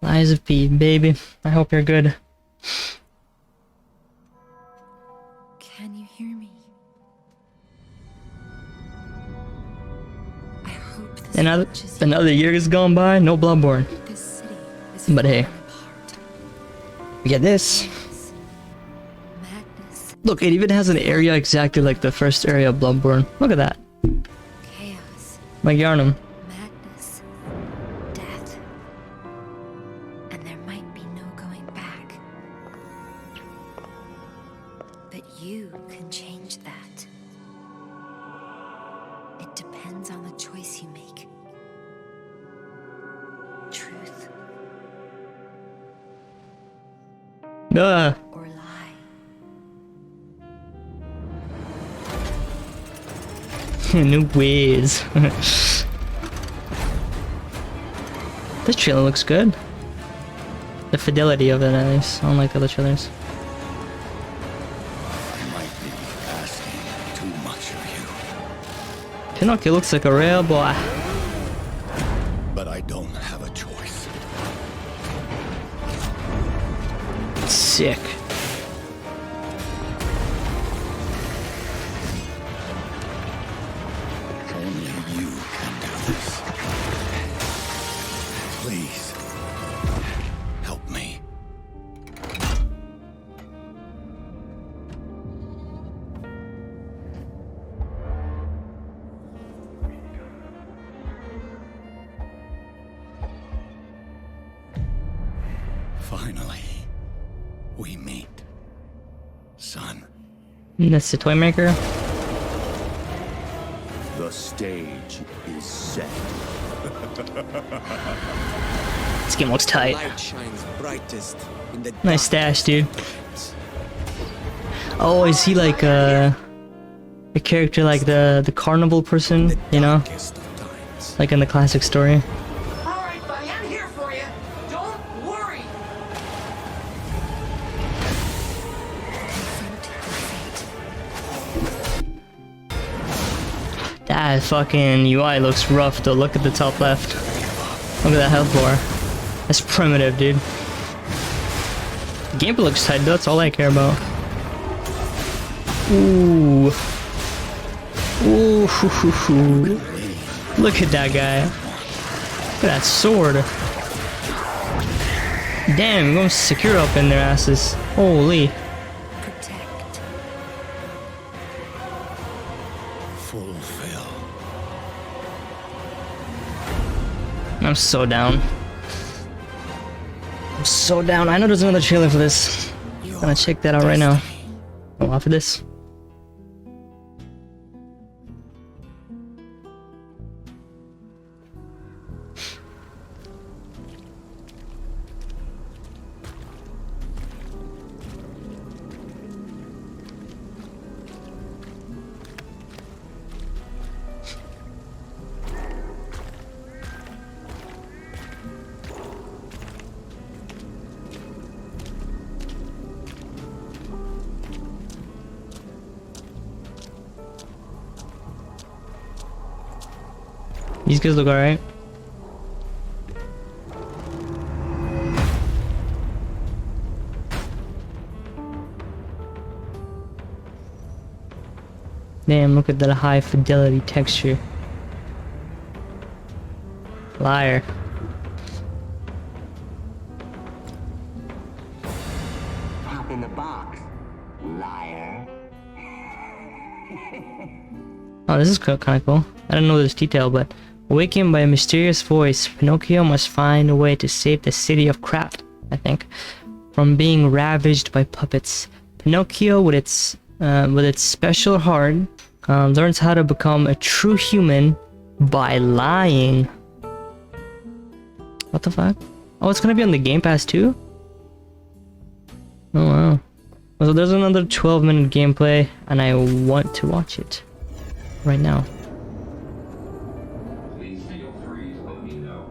Lies of P, baby. I hope you're good. Can you hear me? I hope this reaches you. Another year has gone by, no Bloodborne. This city is But hey, falling apart. we get this. Madness. Madness. Look, it even has an area exactly like the first area of Bloodborne. Look at that. Chaos. Like Yarnum. Madness. Death. And there might be no going back. But you can change that. It depends on the choice you make. Truth or lie. New ways. This trailer looks good. The fidelity of it, at least. I don't like the other trailers. I might be asking too much of Pinocchio looks like a real boy. you, but I don't have a choice. Sick. Only you can do this. Please, help me. Finally, we meet, son. That's the toy maker. The stage is set. This game looks tight. Light shines brightest in the Nice stash, dude. darkest times. Oh, is he like a character like the carnival person, you know? Darkest of times. Like in the classic story. Alright, buddy, I'm here for you. Don't worry. That fucking UI looks rough though. Look at the top left. Look at that health bar. That's primitive, dude. Gameplay looks tight though. That's all I care about. Ooh. Ooh. Hoo, hoo, hoo. Look at that guy. Look at that sword. Damn, you're going secure up in their asses. Holy. Protect. Fulfill. I'm so down. I'm so down. I know there's another trailer for this. I'm gonna check that out right now. Oh, after this. These guys look alright. Damn, look at that high fidelity texture. Liar. Pop in the box, liar. Oh, this is kind of cool. I don't know this detail, but awakened by a mysterious voice, Pinocchio must find a way to save the city of Craft, I think, from being ravaged by puppets. Pinocchio, with its special heart, learns how to become a true human by lying. What the fuck? Oh, it's gonna be on the Game Pass too? Oh wow. So there's another 12-minute gameplay, and I want to watch it right now. Please feel free to let me know.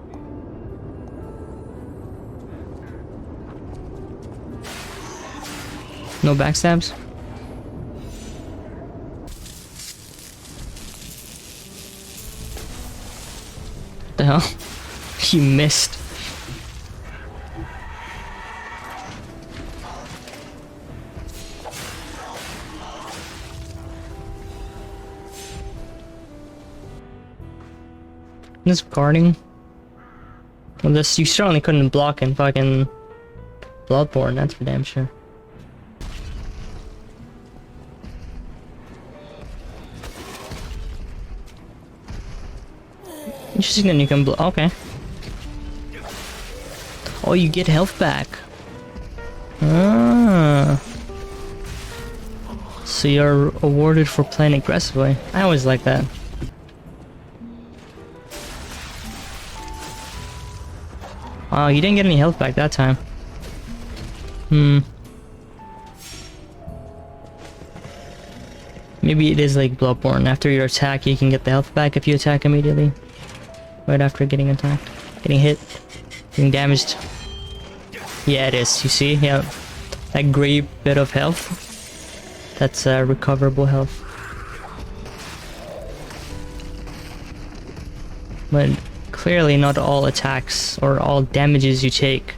No backstabs? What the hell? You missed. This guarding. Well, this you certainly couldn't block in fucking Bloodborne. That's for damn sure. Interesting that you can okay. Oh, you get health back. Ah. So you're awarded for playing aggressively. I always like that. Wow, you didn't get any health back that time. Maybe it is like Bloodborne. After your attack, you can get the health back if you attack immediately. Right after getting attacked. Getting hit. Getting damaged. Yeah, it is. You see? Yeah. That gray bit of health. That's recoverable health. But clearly not all attacks or all damages you take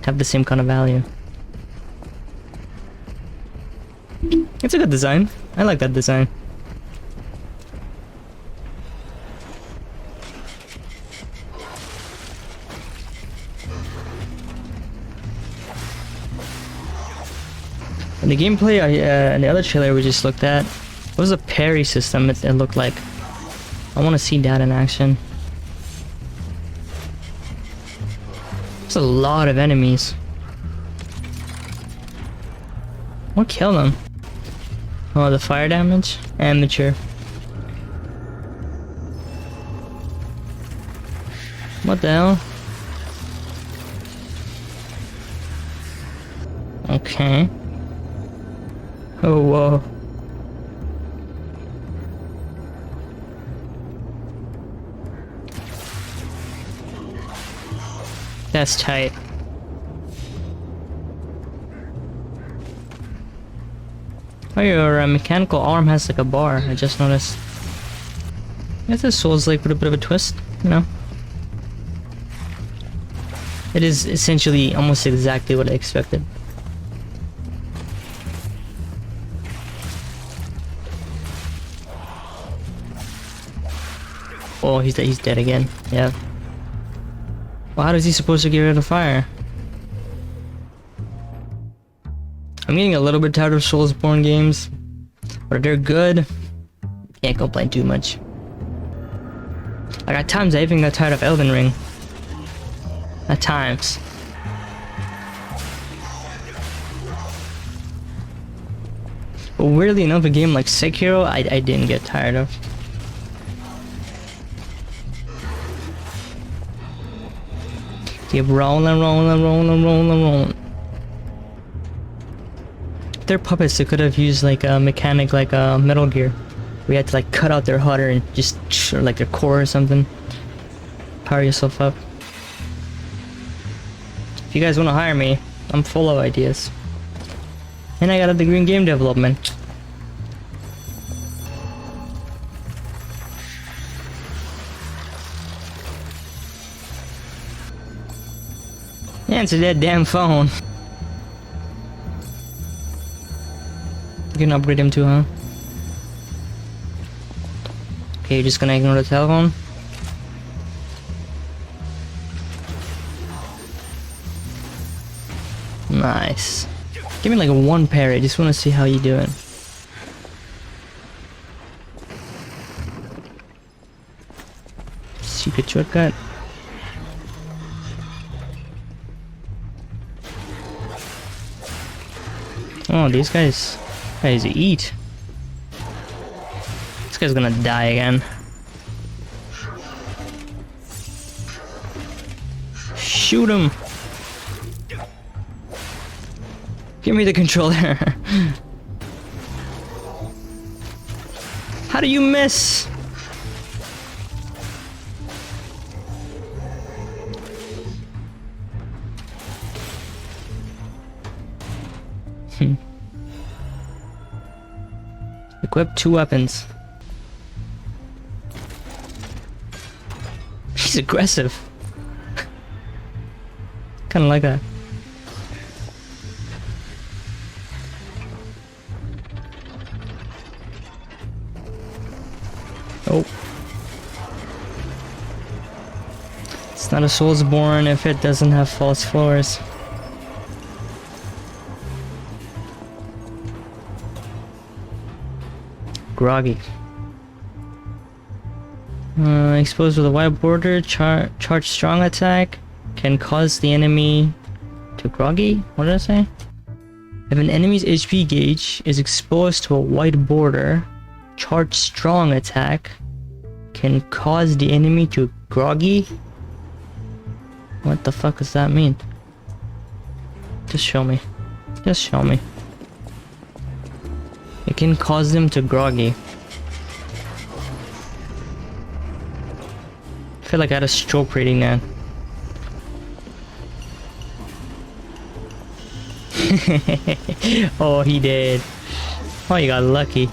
have the same kind of value. It's a good design. I like that design. And the gameplay in the other trailer we just looked at, what was the parry system it looked like? I want to see that in action. There's a lot of enemies. What killed them? Oh, the fire damage? Amateur. What the hell? Okay. Oh, whoa. That's tight. Oh, your mechanical arm has like a bar, I just noticed. It's a Souls-like with a bit of a twist, you know? It is essentially almost exactly what I expected. Oh, he's dead again. Yeah. Well, how is he supposed to get rid of fire? I'm getting a little bit tired of Soulsborne games, but if they're good, can't complain too much. Like at times I even got tired of Elden Ring. At times. But weirdly enough, a game like Sekiro, I didn't get tired of. Keep rolling. If they're puppets, they could have used like a mechanic like Metal Gear. We had to like cut out their heart and just or like their core or something. Power yourself up. If you guys want to hire me, I'm full of ideas. And I got a degree in game development. Answer that damn phone. You can upgrade him too, huh? Okay, you're just gonna ignore the telephone? Nice. Give me like a one parry, I just wanna see how you doing. Secret shortcut. Oh, these guys eat. This guy's gonna die again. Shoot him. Give me the controller. How do you miss? Equip 2 weapons. He's aggressive. Kinda like that. Oh. not a soulsborne if it doesn't have false floors. Groggy. Exposed with a wide border, charge strong attack can cause the enemy to groggy? What did I say? If an enemy's HP gauge is exposed to a wide border, charge strong attack can cause the enemy to groggy? What the fuck does that mean? Just show me. Just show me. It can cause them to groggy. I feel like I had a stroke reading that. Oh, he did. Oh, you got lucky.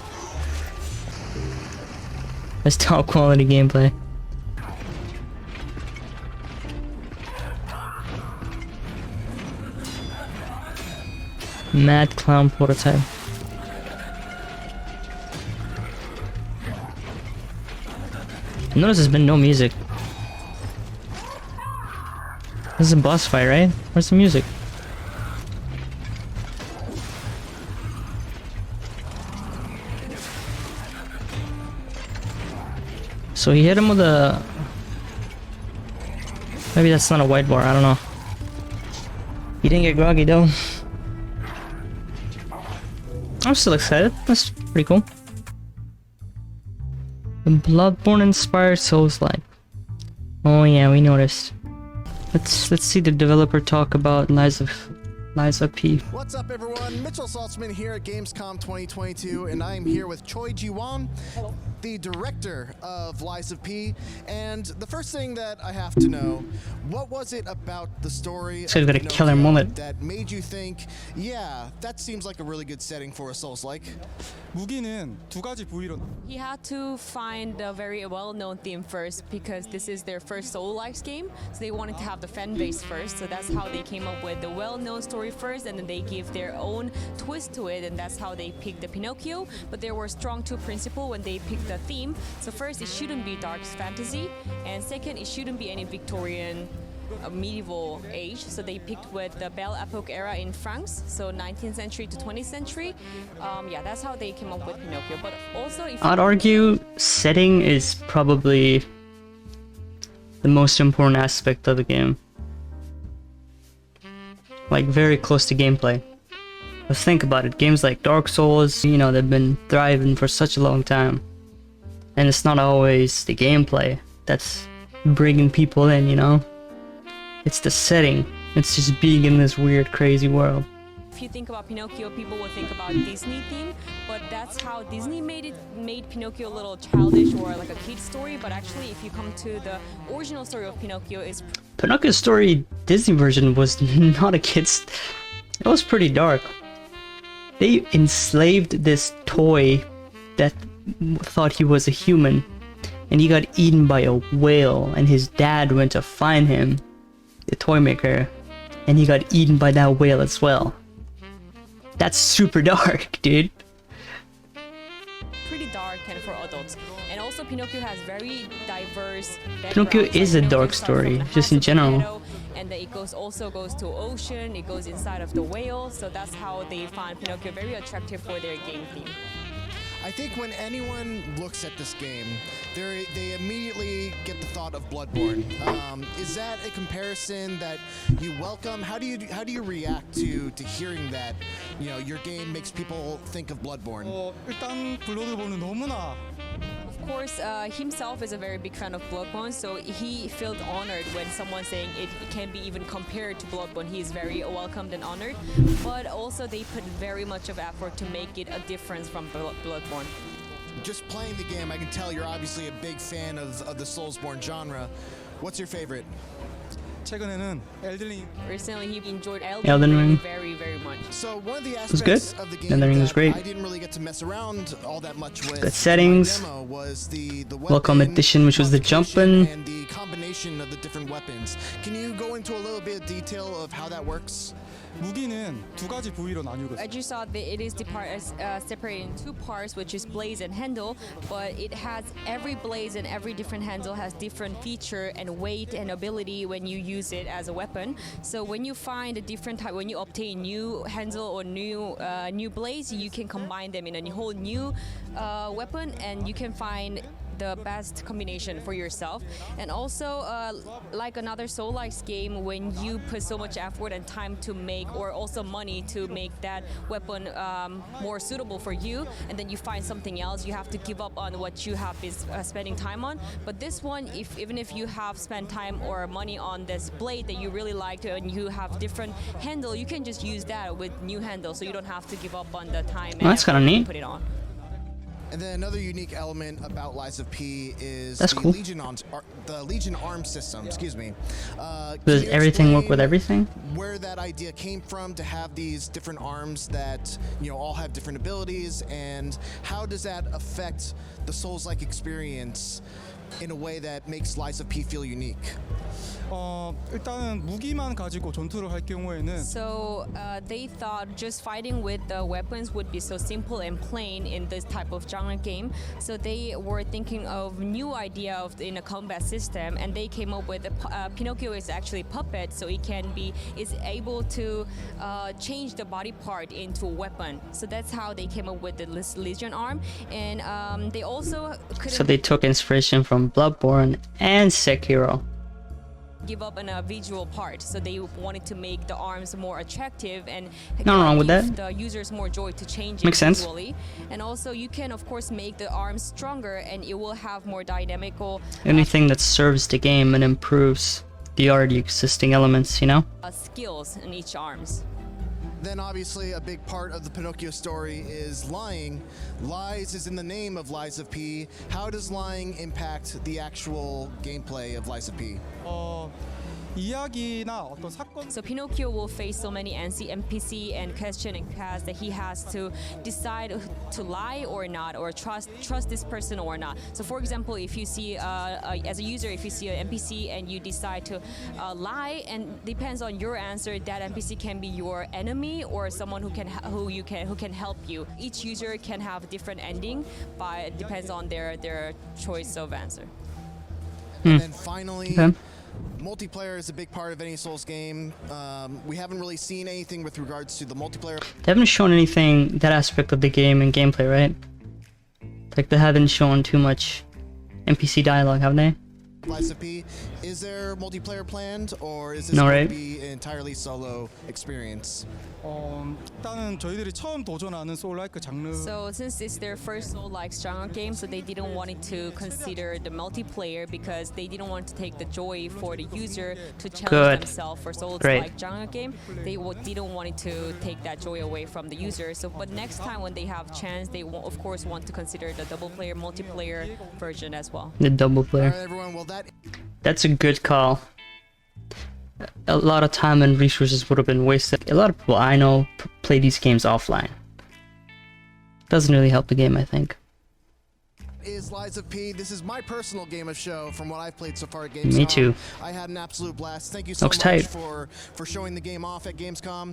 That's top quality gameplay. Mad Clown prototype. Notice there's been no music. This is a boss fight, right? Where's the music? So he hit him with a... Maybe that's not a white bar, I don't know. He didn't get groggy though. I'm still excited. That's pretty cool. The Bloodborne inspired Souls-like. Oh yeah, we noticed. Let's see the developer talk about Lies of P. What's up, everyone? Mitchell Saltzman here at Gamescom 2022, and I am here with Choi Ji-won, the director of Lies of P. And the first thing that I have to know, what was it about the story So he's got a killer mullet that made you think, yeah, that seems like a really good setting for a Souls-like? 무기는 두 가지 부위로. He had to find a very well-known theme first because this is their first Soul-like game, so they wanted to have the fan base first. So that's how they came up with the well-known story first, and then they give their own twist to it, and that's how they picked the Pinocchio. But there were strong two principles when they picked the theme. So first, it shouldn't be dark fantasy, and second, it shouldn't be any Victorian medieval age. So they picked with the Belle Epoque era in France, so 19th century to 20th century. Yeah, that's how they came up with Pinocchio. But also, if I'd argue setting is probably the most important aspect of the game. Like very close to gameplay. Let's think about it. Games like Dark Souls, you know, they've been thriving for such a long time. And it's not always the gameplay that's bringing people in, you know? It's the setting. It's just being in this weird, crazy world. if you think about Pinocchio, people will think about Disney theme, but that's how Disney made Pinocchio a little childish or like a kid story. But actually, if you come to the original story of Pinocchio, is Pinocchio's story Disney version was not a kid's. It was pretty dark. They enslaved this toy that thought he was a human, and he got eaten by a whale, and his dad went to find him, the toy maker, and he got eaten by that whale as well. That's super dark, dude. pretty dark and for adults. And also Pinocchio has very diverse backgrounds. Pinocchio is a Pinocchio dark starts from story, the just house in of general. Geppetto, and then it also goes to ocean, it goes inside of the whale, so that's how they find Pinocchio very attractive for their game theme. I think when anyone looks at this game, they immediately get the thought of Bloodborne. Is that a comparison that you welcome? How do you react to hearing that, you know, your game makes people think of Bloodborne? 일단 블러드본은 너무나 Of course, himself is a very big fan of Bloodborne, so he felt honored when someone saying it can be even compared to Bloodborne. He is very welcomed and honored, but also they put very much of effort to make it a difference from Bloodborne. Just playing the game, I can tell you're obviously a big fan of the Soulsborne genre. What's your favorite? 최근에는 엘들링 Recently, he enjoyed Elden Ring. very, very much. So one of the was good. aspects of the game Elden Ring was that great. I didn't really get to mess around all that much with Good settings. in my demo was the Welcome weapon edition, which was the modification jumpin'. and the combination of the different weapons. Can you go into a little bit of detail of how that works? 무기는 두 가지 부위로 나뉘거든요. As you saw, it is separated in two parts, which is blaze and handle. But it has every blaze and every different handle has different feature and weight and ability when you use it as a weapon. So when you find a different type, when you obtain new handle or new blaze, you can combine them in a whole new weapon, and you can find the best combination for yourself. And also, like another Soul-like game, when you put so much effort and time to make, or also money to make that weapon more suitable for you, and then you find something else, you have to give up on what you have been spending time on. But this one, even if you have spent time or money on this blade that you really liked and you have different handle, you can just use that with new handle, so you don't have to give up on the time and That's kinda effort to neat. put it on. And then another unique element about Lies of P is That's the cool. Legion arm system. Excuse me. Does Can you everything work explain with everything? Where that idea came from to have these different arms that all have different abilities, and how does that affect the Souls-like experience in a way that makes Lies of P feel unique? 일단은 무기만 가지고 전투를 할 경우에는 So they thought just fighting with the weapons would be so simple and plain in this type of genre game. So they were thinking of new idea in a combat system, and they came up with Pinocchio is actually puppet, so it is able to change the body part into a weapon. So that's how they came up with the Legion arm, and they also couldn't So they took inspiration from Bloodborne and Sekiro. give up on a visual part, so they wanted to make the arms more attractive and Nothing wrong with give that. the users more joy to change Makes it sense. visually. And also you can of course make the arms stronger, and it will have more dynamical Anything that serves the game and improves the already existing elements, skills in each arms. Then obviously a big part of the Pinocchio story is lying. Lies is in the name of Lies of P. How does lying impact the actual gameplay of Lies of P? 이야기나 어떤 사건 So Pinocchio will face so many NPC and question and tasks that he has to decide to lie or not, or trust this person or not. So for example, if you see as a user, if you see an NPC and you decide to lie, and depends on your answer, that NPC can be your enemy or someone who can help you. Each user can have a different ending, but it depends on their choice of answer. And then finally, Okay. multiplayer is a big part of any Souls game. We haven't really seen anything with regards to the multiplayer. They haven't shown anything, that aspect of the game and gameplay, right? Like, they haven't shown too much NPC dialogue, have they? Lies of P. Is there multiplayer planned, or is this No, going right? to be an entirely solo experience? 일단은 저희들이 처음 도전하는 소울라이크 장르 So since it's their first Soul-like genre game, so they didn't want it to consider the multiplayer, because they didn't want to take the joy for the user to challenge Good. themselves for Great. Souls-like genre game. They didn't want it to take that joy away from the user. So, but next time when they have chance, they will of course want to consider the double player, multiplayer version as well. The double All player. right, everyone. Well, That's a good call. A lot of time and resources would have been wasted. A lot of people I know play these games offline. Doesn't really help the game, I think. is Lies of P. This is my personal game of show from what I've played so far at Gamescom. Me too. I had an absolute blast. Thank you so Looks much tight. for showing the game off at Gamescom.